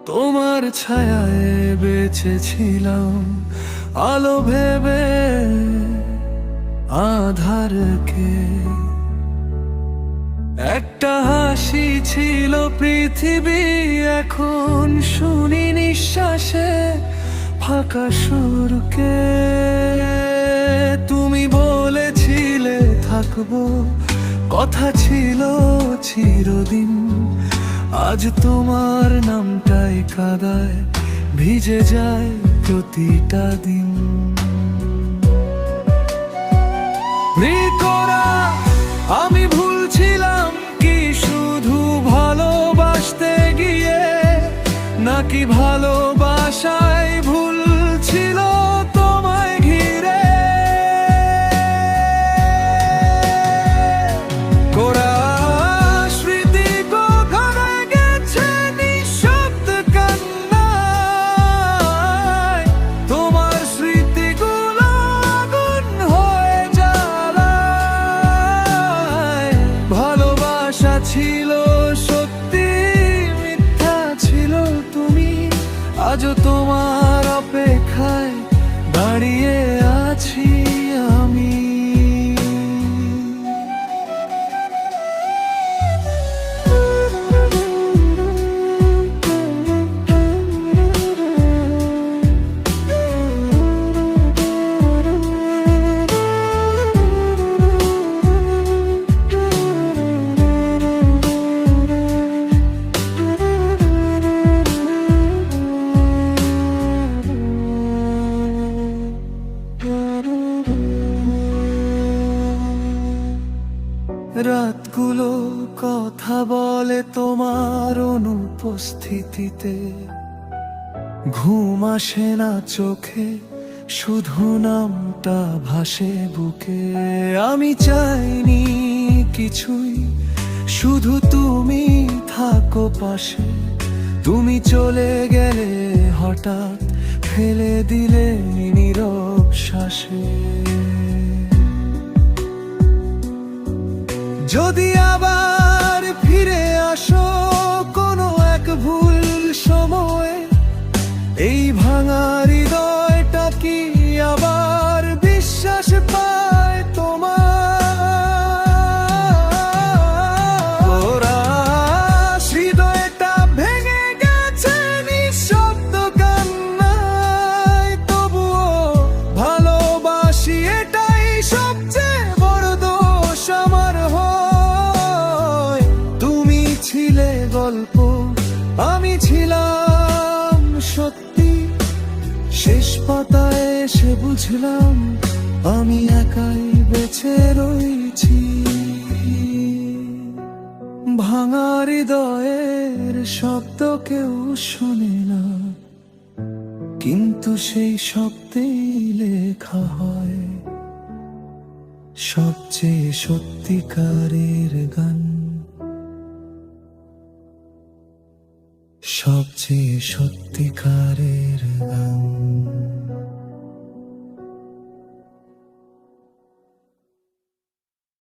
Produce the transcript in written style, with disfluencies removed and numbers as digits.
তোমার ছায়ায় বেঁচেছিলাম, আলো ভেবে আধারকে। একটা হাসি ছিল পৃথিবী, এখন শুনি নিঃশ্বাসে ফাঁকা সুরকে। তুমি বলেছিলে থাকবো, কথা ছিল চিরদিন। আজ তোমার নামটাই কাদায় ভিজে যায় প্রতিটা দিন। মৃতরা আমি ভুলছিলাম কি শুধু ভালোবাসতে গিয়ে, নাকি ভালোবাসায় ভুল ছিল তোমায় ঘিরে। কোরা স্মৃতি কখনো গেছে নিঃশব্দ কান্নায়, তোমার স্মৃতিগুলো আগুন হয়ে জ্বালায়। ভালোবাসা ছিল সত্যি, মিথ্যা ছিল তুমি। আজও তোমার অপেক্ষায় দাঁড়িয়ে আছি আমি। রাতগুলো কথা বলে তোমার অনুপস্থিতিতে, ঘুম আসে না চোখে, শুধু নামটা ভাসে বুকে। আমি চাইনি কিছুই, শুধু তুমি থাকো পাশে। তুমি চলে গেলে হঠাৎ, ফেলে দিলে নীরব শ্বাসে। যদি আবার ফিরে আসো কোনো এক ভুল সময়ে, এই ভাঙা হৃদয়টা কি আবার বিশ্বাস পায় তোমার? ওরা হৃদয়টা ভেঙে গেছে নিঃশব্দ কান্নায়, তবুও ভালোবাসি, এটাই সবচেয়ে বড় দোষ আমার হয়। তুমি ছিলে গল্প, আমি ছিলাম সত্যি। শেষ পাতায় এসে বুঝলাম আমি একাই বেঁচে রয়েছি। ভাঙা হৃদয়ের শব্দ কেউ শোনে না, কিন্তু সেই শব্দেই লেখা হয় সবচেয়ে সত্যিকারের গান, সবচেয়ে সত্যিকারের গান।